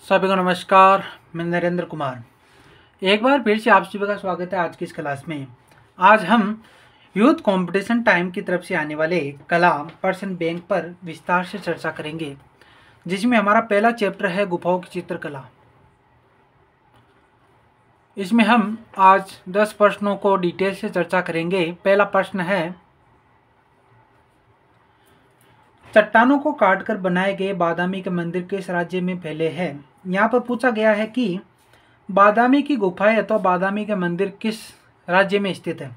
सभी को नमस्कार। मैं नरेंद्र कुमार एक बार फिर से आप सभी का स्वागत है आज की इस क्लास में। आज हम यूथ कंपटीशन टाइम की तरफ से आने वाले कला पर्सन बैंक पर विस्तार से चर्चा करेंगे, जिसमें हमारा पहला चैप्टर है गुफाओं की चित्रकला। इसमें हम आज 10 प्रश्नों को डिटेल से चर्चा करेंगे। पहला प्रश्न है, चट्टानों को काटकर बनाए गए बादामी के मंदिर किस राज्य में फैले हैं। यहाँ पर पूछा गया है कि बादामी की गुफाएं अथवा बादामी के मंदिर किस राज्य में स्थित है।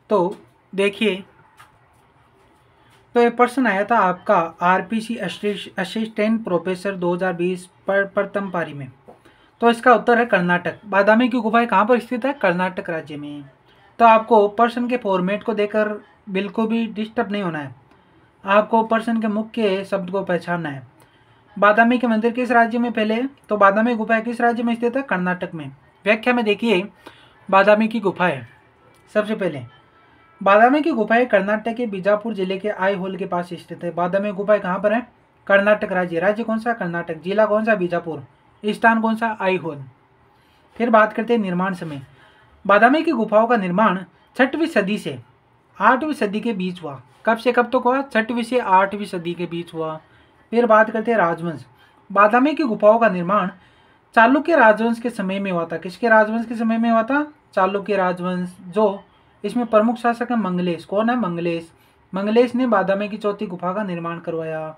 तो देखिए, तो ये प्रश्न आया था आपका आरपीसी असिस्टेंट प्रोफेसर 2020 पर प्रथम पारी में। तो इसका उत्तर है कर्नाटक। बादामी की गुफाएं कहाँ पर स्थित है? कर्नाटक राज्य में। तो आपको प्रश्न के फॉर्मेट को देखकर बिल्कुल भी डिस्टर्ब नहीं होना है, आपको प्रश्न के मुख्य शब्द को पहचानना है। बादामी के मंदिर किस राज्य में फैले? तो बादामी गुफाएं किस राज्य में स्थित है? कर्नाटक में। व्याख्या में देखिए, बादामी की गुफाएं, सबसे पहले बादामी की गुफाएं कर्नाटक के बीजापुर जिले के आईहोल के पास स्थित है। बादामी गुफाएं कहाँ पर है? कर्नाटक राज्य। राज्य कौन सा? कर्नाटक। जिला कौन सा? बीजापुर। स्थान कौन सा? आईहोल। फिर बात करते हैं निर्माण समय। बादामी की गुफाओं का निर्माण 6वीं सदी से 8वीं सदी के बीच हुआ। कब से कब तक हुआ? 6वीं से 8वीं सदी के बीच हुआ। फिर बात करते हैं राजवंश। बादामी की गुफाओं का निर्माण चालुक्य राजवंश के समय में हुआ था। किसके राजवंश के समय में हुआ था? चालुक्य राजवंश। जो इसमें प्रमुख शासक है मंगलेश। कौन है? मंगलेश। मंगलेश ने बादामी की चौथी गुफा का निर्माण करवाया।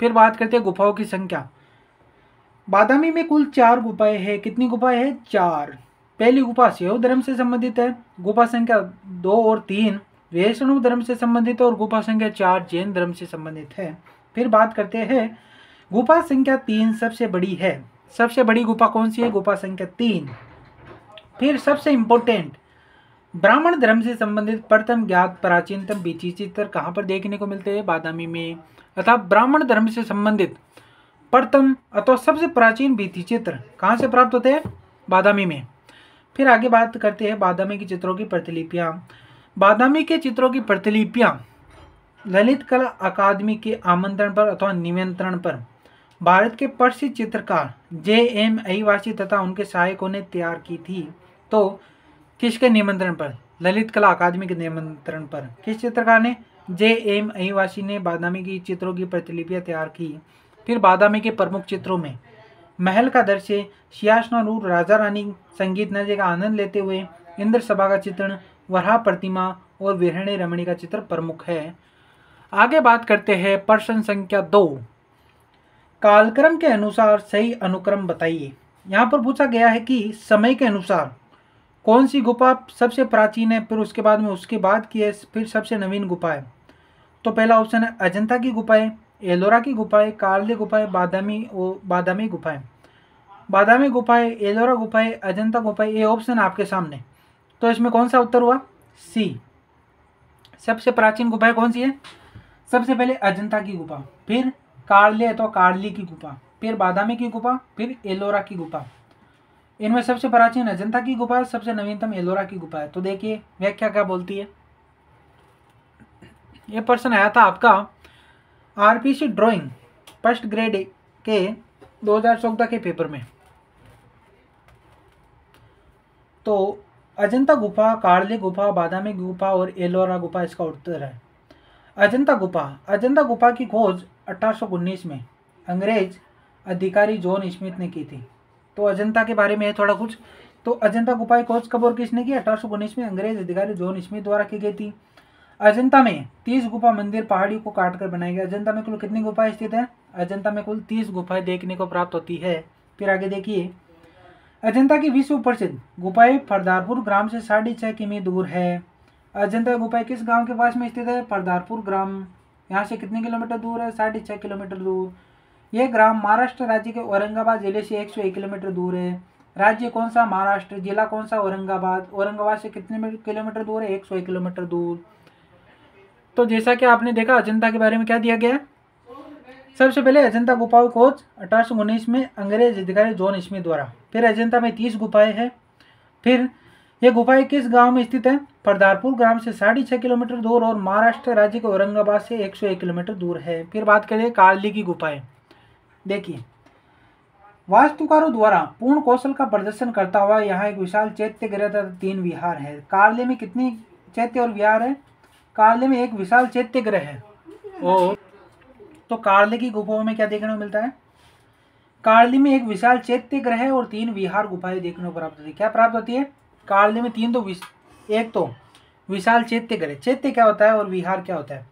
फिर बात करते हैं गुफाओं की संख्या। बादामी में कुल 4 गुफाएं हैं। कितनी गुफाएं हैं? 4। पहली गुफा शैव धर्म से संबंधित है। गुफा संख्या 2 और 3 वैष्णव धर्म से संबंधित है और गुफा संख्या 4 जैन धर्म से संबंधित है। फिर बात करते हैं गुफा संख्या 3 सबसे बड़ी है। सबसे बड़ी गुफा कौन सी है? गुफा संख्या 3। फिर सबसे इंपॉर्टेंट, ब्राह्मण धर्म से संबंधित प्रथम ज्ञात प्राचीनतम भित्ति चित्र कहाँ पर देखने को मिलते हैं? बादामी में। अर्थात ब्राह्मण धर्म से संबंधित प्रथम अथवा सबसे प्राचीन भित्ति चित्र कहाँ से प्राप्त होते हैं? बादामी में। फिर आगे बात करते हैं बादामी के चित्रों की प्रतिलिपियाँ। बादामी के चित्रों की प्रतिलिपियाँ ललित कला अकादमी के आमंत्रण पर अथवा निमंत्रण पर भारत के प्रसिद्ध चित्रकार J.M. अहिवासी तथा उनके सहायकों ने तैयार की थी। तो किसके निमंत्रण पर? ललित कला अकादमी के निमंत्रण पर। किस चित्रकार ने? J.M. अहिवासी ने बादामी की चित्रों की प्रतिलिपियाँ तैयार की। फिर बादामी के प्रमुख चित्रों में महल का दृश्य, सिंहासनारूढ़ राजा रानी संगीत नृत्य का आनंद लेते हुए, इंद्र सभा का चित्रण, वराह प्रतिमा और विहरणी रमणी का चित्र प्रमुख है। आगे बात करते हैं प्रश्न संख्या 2। कालक्रम के अनुसार सही अनुक्रम बताइए। यहाँ पर पूछा गया है कि समय के अनुसार कौन सी गुफा सबसे प्राचीन है, फिर उसके बाद में उसके बाद की है, फिर सबसे नवीन गुफा है। तो पहला ऑप्शन है अजंता की गुफाएं, एलोरा की गुफाएं, कार्ले गुफाएं, बादामी गुफाएं। बादामी गुफाएं, एलोरा गुफाएं, अजंता गुफाएं, ये ऑप्शन आपके सामने। तो इसमें कौन सा उत्तर हुआ? सी। सबसे प्राचीन गुफाएं कौन सी है? सबसे पहले अजंता की गुफा, फिर कार्ले अथवा कार्ली की गुफा, फिर बादामी की गुफा, फिर एलोरा की गुफा। इनमें सबसे प्राचीन अजंता की गुफा है, सबसे नवीनतम एलोरा की गुफा है। तो देखिए व्याख्या क्या बोलती है। ये प्रश्न आया था आपका आरपीसी ड्राइंग फर्स्ट ग्रेड के 2014 के पेपर में। तो अजंता गुफा, कार्ले गुफा, बादामी गुफा और एलोरा गुफा इसका उत्तर है। अजंता गुफा की खोज 1819 में अंग्रेज अधिकारी जॉन स्मिथ ने की थी। तो अजंता के बारे में है थोड़ा कुछ। तो अजंता गुफा की खोज कब और किसने की? 1819 में अंग्रेज अधिकारी जॉन स्मिथ द्वारा की गई थी। अजंता में 30 गुफा मंदिर पहाड़ी को काटकर बनाए गए। अजंता में कुल कितनी गुफाएं स्थित है? अजंता में कुल 30 गुफाएं देखने को प्राप्त होती है। फिर आगे देखिए, अजंता की विश्व प्रसिद्ध गुफाएं फरदारपुर ग्राम से 6.5 किमी दूर है। अजंता गुफाएं किस गांव के पास में स्थित है? फरदारपुर ग्राम। यहाँ से कितने किलोमीटर दूर है? 6.5 किलोमीटर दूर। यह ग्राम महाराष्ट्र राज्य के औरंगाबाद जिले से 101 किलोमीटर दूर है। राज्य कौन सा? महाराष्ट्र। जिला कौन सा? औरंगाबाद। औरंगाबाद से कितने किलोमीटर दूर है? 101 किलोमीटर दूर। तो जैसा कि आपने देखा अजंता के बारे में क्या दिया गया है। सबसे पहले अजंता गुफाओं की खोज 1819 में अंग्रेज अधिकारी जॉन स्मिथ द्वारा। फिर अजंता में 30 गुफाएं हैं। फिर ये गुफाएं किस गांव में स्थित है? फरदारपुर ग्राम से 6.5 किलोमीटर दूर और महाराष्ट्र राज्य के औरंगाबाद से 101 किलोमीटर दूर है। फिर बात करें कार्ली की गुफाएं। देखिए, वास्तुकारों द्वारा पूर्ण कौशल का प्रदर्शन करता हुआ यहाँ एक विशाल चैत्य गृह तथा 3 विहार है। कार्ले में कितनी चैत्य और विहार है? कार्ले में एक विशाल चैत्य गृह है। और तो कार्ले की गुफाओं में क्या देखने को मिलता है? कार्ले में एक विशाल चैत्य गृह है और 3 विहार गुफाएं देखने को प्राप्त होती है। क्या प्राप्त होती है? कार्ले में 3 एक तो विशाल चैत्य गृह। चैत्य क्या होता है और विहार क्या होता है?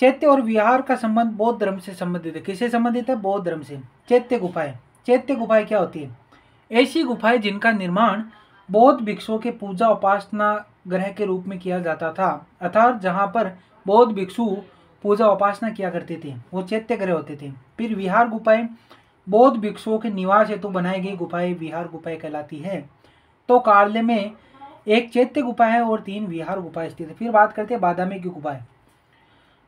चैत्य और विहार का संबंध बौद्ध धर्म से संबंधित है। किससे संबंधित है? बौद्ध धर्म से। चैत्य गुफाएं क्या होती है? ऐसी गुफाएं जिनका निर्माण बौद्ध भिक्षुओं के पूजा उपासना ग्रह के रूप में किया जाता था, अर्थात जहाँ पर बौद्ध भिक्षु पूजा उपासना किया करते थे, वो चैत्य ग्रह होते थे। फिर विहार गुफाएं बौद्ध भिक्षुओं के निवास हेतु बनाई गई गुफाएं विहार गुफाएं कहलाती है। तो कार्ले में एक चैत्य गुफा है और 3 विहार गुफाएं स्थित है। फिर बात करते हैं बादामी की गुफाएं।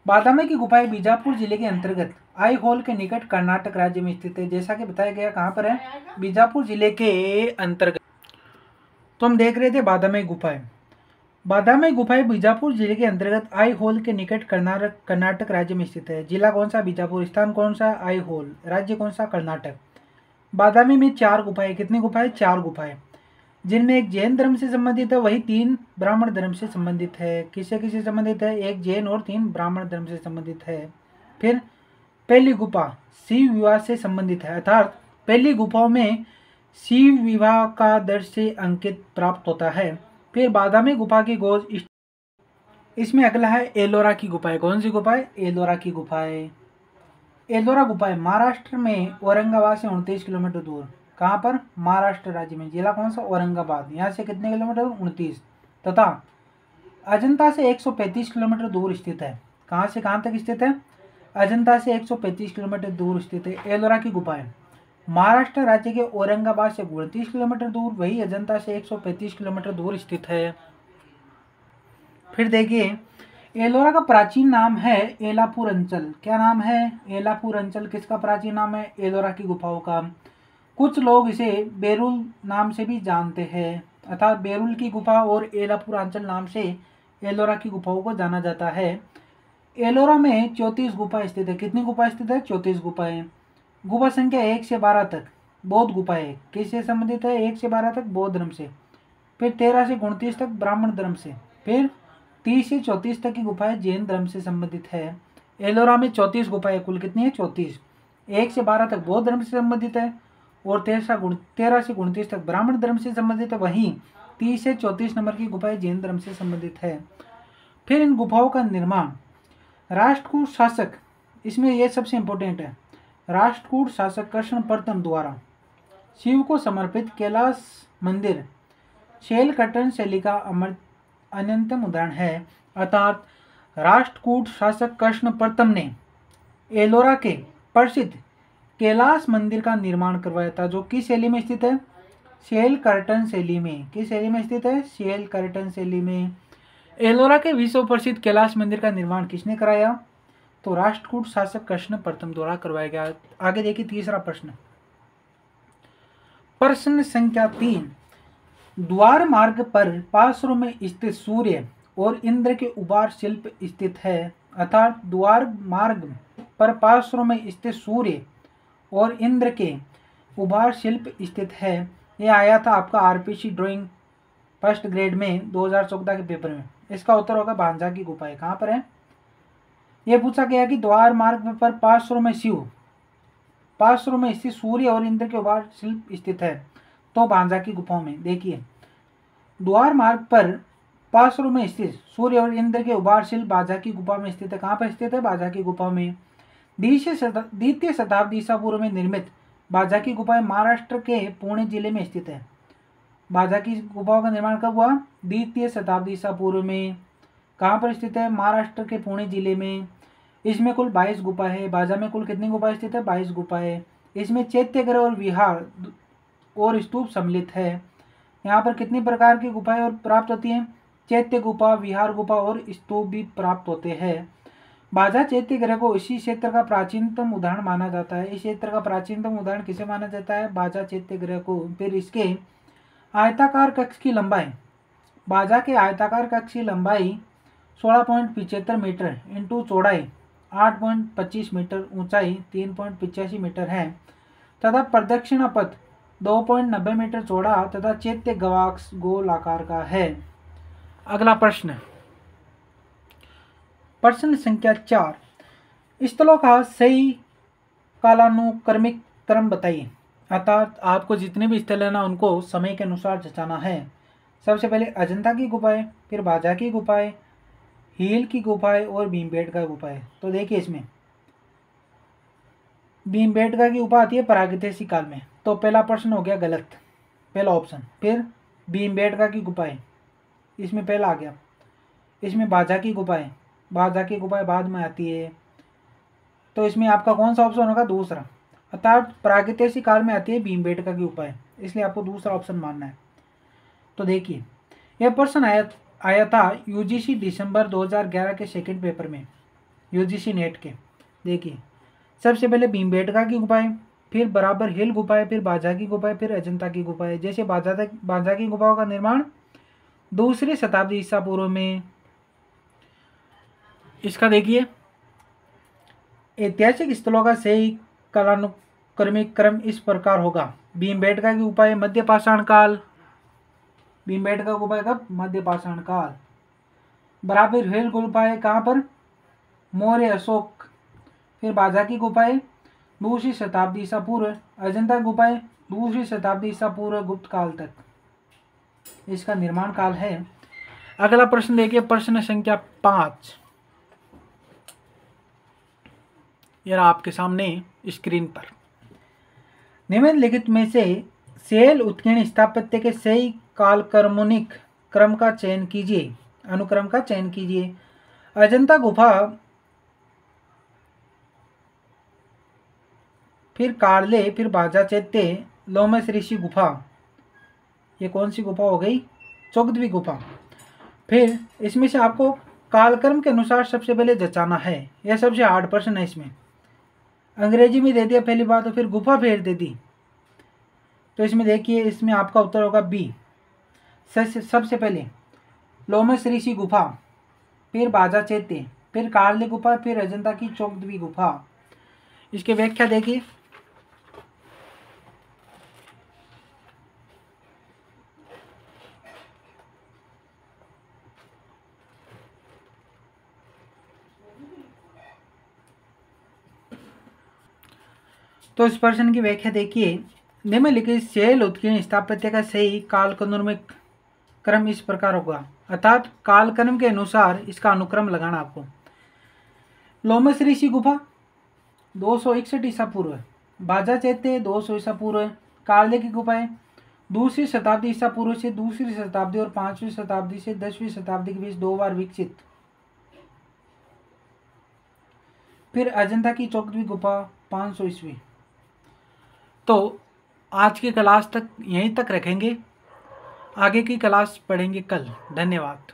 बादामी की गुफाएं बीजापुर जिले के अंतर्गत आईहोल के निकट कर्नाटक राज्य में स्थित है। जैसा कि बताया गया, कहाँ पर है? बीजापुर जिले के अंतर्गत। तो हम देख रहे थे बादामी गुफाएं बीजापुर जिले के अंतर्गत आईहोल के निकट कर्नाटक राज्य में स्थित है। जिला कौन सा? बीजापुर। स्थान कौन सा? आईहोल। राज्य कौन सा? कर्नाटक। बादामी में 4 गुफाएं। कितनी गुफाएं? 4 गुफाएं, जिनमें एक जैन धर्म से संबंधित है, वही 3 ब्राह्मण धर्म से संबंधित है। किससे संबंधित है? एक जैन और 3 ब्राह्मण धर्म से संबंधित है। फिर पहली गुफा शिव विवाह से संबंधित है, अर्थात पहली गुफाओं में शिव विवाह का दृश्य अंकित प्राप्त होता है। फिर बादामी गुफा की खोज इसमें अगला है एलोरा की गुफाएं। कौन सी गुफाएं? एलोरा की गुफाएं। एलोरा गुफाएं महाराष्ट्र में औरंगाबाद से 29 किलोमीटर दूर। कहाँ पर? महाराष्ट्र राज्य में। जिला कौन सा? औरंगाबाद। यहाँ से कितने किलोमीटर? 29। तथा अजंता से 135 किलोमीटर दूर स्थित है। कहाँ से कहाँ तक स्थित है? अजंता से 135 किलोमीटर दूर स्थित है एलोरा की गुफाएं। महाराष्ट्र राज्य के औरंगाबाद से 29 किलोमीटर दूर, वही अजंता से 135 किलोमीटर दूर स्थित है। फिर देखिए, एलोरा का प्राचीन नाम है एलापुर अंचल। क्या नाम है? एलापुर अंचल। किसका प्राचीन नाम है? एलोरा की गुफाओं का। कुछ लोग इसे बेरुल नाम से भी जानते हैं, अर्थात बेरुल की गुफा और एलापुर अंचल नाम से एलोरा की गुफाओं को जाना जाता है। एलोरा में 34 गुफा स्थित है। कितनी गुफा स्थित है? 34 गुफाएं। गुफा संख्या 1 से 12 तक बौद्ध गुफाएं। किससे संबंधित है? 1 से 12 तक बौद्ध धर्म से। फिर 13 से 29 तक ब्राह्मण धर्म से। फिर 30 से 34 तक की गुफाएं जैन धर्म से संबंधित है। एलोरा में 34 गुफाएं कुल। कितनी है? 34। 1 से 12 तक बौद्ध धर्म से संबंधित है और 13 से 29 तक ब्राह्मण धर्म से संबंधित है। वहीं 30 से 34 नंबर की गुफाएं जैन धर्म से संबंधित है। फिर इन गुफाओं का निर्माण राष्ट्रकूट शासक, इसमें यह सबसे इंपॉर्टेंट है, राष्ट्रकूट शासक कृष्ण प्रथम द्वारा शिव को समर्पित कैलाश मंदिर शैल कटन शैली का अन्यतम उदाहरण है। अर्थात राष्ट्रकूट शासक कृष्ण प्रथम ने एलोरा के प्रसिद्ध कैलाश मंदिर का निर्माण करवाया था, जो किस शैली में स्थित है? शैल कर्टन शैली में। किस शैली में स्थित है? शैल कर्टन शैली में। एलोरा के विश्व प्रसिद्ध कैलाश मंदिर का निर्माण किसने कराया? तो राष्ट्रकूट शासक कृष्ण प्रथम द्वारा करवाया गया। आगे देखिए तीसरा प्रश्न। प्रश्न संख्या 3। द्वार मार्ग पर पार्श्व में स्थित सूर्य और इंद्र के उभार शिल्प स्थित है, अर्थात द्वार मार्ग पर पार्श्व में स्थित सूर्य और इंद्र के उभार शिल्प स्थित है। यह आया था आपका आरपीसी ड्राइंग फर्स्ट ग्रेड में 2014 के पेपर में। इसका उत्तर होगा भांजा की गुफाएं। कहाँ पर है? यह पूछा गया कि द्वार मार्ग पर पार्श्व में स्थित सूर्य और इंद्र के उभार शिल्प स्थित है, तो भांजा की गुफाओं में। देखिए, द्वार मार्ग पर पार्श्व में स्थित सूर्य और इंद्र के उभार शिल्प बाजा की गुफा में स्थित है। कहाँ पर स्थित है? बाजा की गुफा में। द्वितीय शताब्दी ईसा पूर्व में निर्मित बाजा की गुफाएं महाराष्ट्र के पुणे जिले में स्थित है। बाजा की गुफाओं का निर्माण कब हुआ? द्वितीय शताब्दी ईसा पूर्व में। कहाँ पर स्थित है? महाराष्ट्र के पुणे जिले में। इसमें कुल 22 गुफा है। बाजा में कुल कितनी गुफा स्थित है? 22 गुफाएं। इसमें चैत्यगृह और विहार और स्तूप सम्मिलित है। यहाँ पर कितनी प्रकार की गुफाएं और प्राप्त होती हैं? चैत्य गुफा, विहार गुफा और स्तूप भी प्राप्त होते हैं। बाजा चैत्य ग्रह को इसी क्षेत्र का प्राचीनतम उदाहरण माना जाता है। इस क्षेत्र का प्राचीनतम उदाहरण किसे माना जाता है? बाजा चैत्य ग्रह को। फिर इसके आयताकार कक्ष की लंबाई, बाजा के आयताकार कक्ष की लंबाई 16.75 मीटर इंटू चौड़ाई 8.25 मीटर, ऊंचाई 3.85 मीटर है। तथा प्रदक्षिणा पथ 2.90 मीटर चौड़ा तथा चैत्य गवाक्ष गोल आकार का है। अगला प्रश्न, प्रश्न संख्या 4, स्थलों का सही कालानुक्रमिक क्रम बताइए। अर्थात आपको जितने भी स्थल है ना उनको समय के अनुसार जचाना है। सबसे पहले अजंता की गुफाएं, फिर बाजा की गुफाएं, हील की गुफाएं और भीमबेटका गुफाएं। तो देखिए इसमें भीमबेटका की गुफा आती है प्रागैतिहासिक काल में, तो पहला प्रश्न हो गया गलत, पहला ऑप्शन। फिर भीमबेटका की गुफाएं, इसमें पहला आ गया। इसमें बाजा की गुफाएं, बाजा की गुफाएं बाद में आती है, तो इसमें आपका कौन सा ऑप्शन होगा? दूसरा। अर्थात प्रागैतिहासिक काल में आती है भीमबेटका की गुफाएं, इसलिए आपको दूसरा ऑप्शन मानना है। तो देखिए यह प्रश्न आया था यूजीसी दिसंबर 2011 के सेकंड पेपर में, यूजीसी नेट के। देखिए सबसे पहले भीमबेटका की गुफाएं, फिर बराबर हिल गुफाएं, फिर बाजा की गुफाएं, फिर अजंता की गुफाएं। जैसे बाजा की गुफाओं का निर्माण 2री शताब्दी ईसा पूर्व में। इसका देखिए ऐतिहासिक स्थलों का सही कालानुक्रमिक क्रम इस प्रकार होगा। भीमबेटका की गुफाएं मध्य पाषाण काल, भीमबेटका गुफाएं कब? मध्य पाषाण काल। बराबर हिल गुफाएं कहाँ पर? मौर्य अशोक। फिर बाजा की गुफाएं 2री शताब्दी ईसा पूर्व, अजंता गुफाएं 2री शताब्दी ईसा पूर्व गुप्त काल तक इसका निर्माण काल है। अगला प्रश्न देखिए, प्रश्न संख्या 5, यह आपके सामने स्क्रीन पर। निम्नलिखित में से शैल उत्कीर्ण स्थापत्य के सही कालक्रमणिक क्रम का चयन कीजिए, अनुक्रम का चयन कीजिए। अजंता गुफा, फिर कार्ले, फिर बाजा चैत्य, लोमस ऋषि गुफा। ये कौन सी गुफा हो गई? चौगदवी गुफा। फिर इसमें से आपको कालक्रम के अनुसार सबसे पहले जचाना है। यह सबसे हार्ड प्रश्न है। इसमें अंग्रेजी में दे दिया पहली बात, तो फिर गुफा फेर दे दी। तो इसमें देखिए इसमें आपका उत्तर होगा बी। सबसे पहले लोमस ऋषि गुफा, फिर बाजा चैत्य, फिर कार्ले गुफा, फिर अजंता की चौगदवी गुफा। इसकी व्याख्या देखिए, तो इस प्रश्न की व्याख्या देखिए, निम्नलिखित शैल उत्कीर्ण स्थापत्य का सही कालक्रमिक क्रम इस प्रकार होगा। अर्थात कालक्रम के अनुसार इसका अनुक्रम लगाना आपको। लोमस ऋषि गुफा 261 ईसा पूर्व, बाजा चैत्य 200 ईसा पूर्व, कार्ले की गुफाएं 2री शताब्दी ईसा पूर्व से 2री शताब्दी और 5वीं शताब्दी से 10वीं शताब्दी के बीच 2 बार विकसित। फिर अजंता की चौगदवी गुफा 500 ईस्वी। तो आज की क्लास तक यहीं तक रखेंगे, आगे की क्लास पढ़ेंगे कल। धन्यवाद।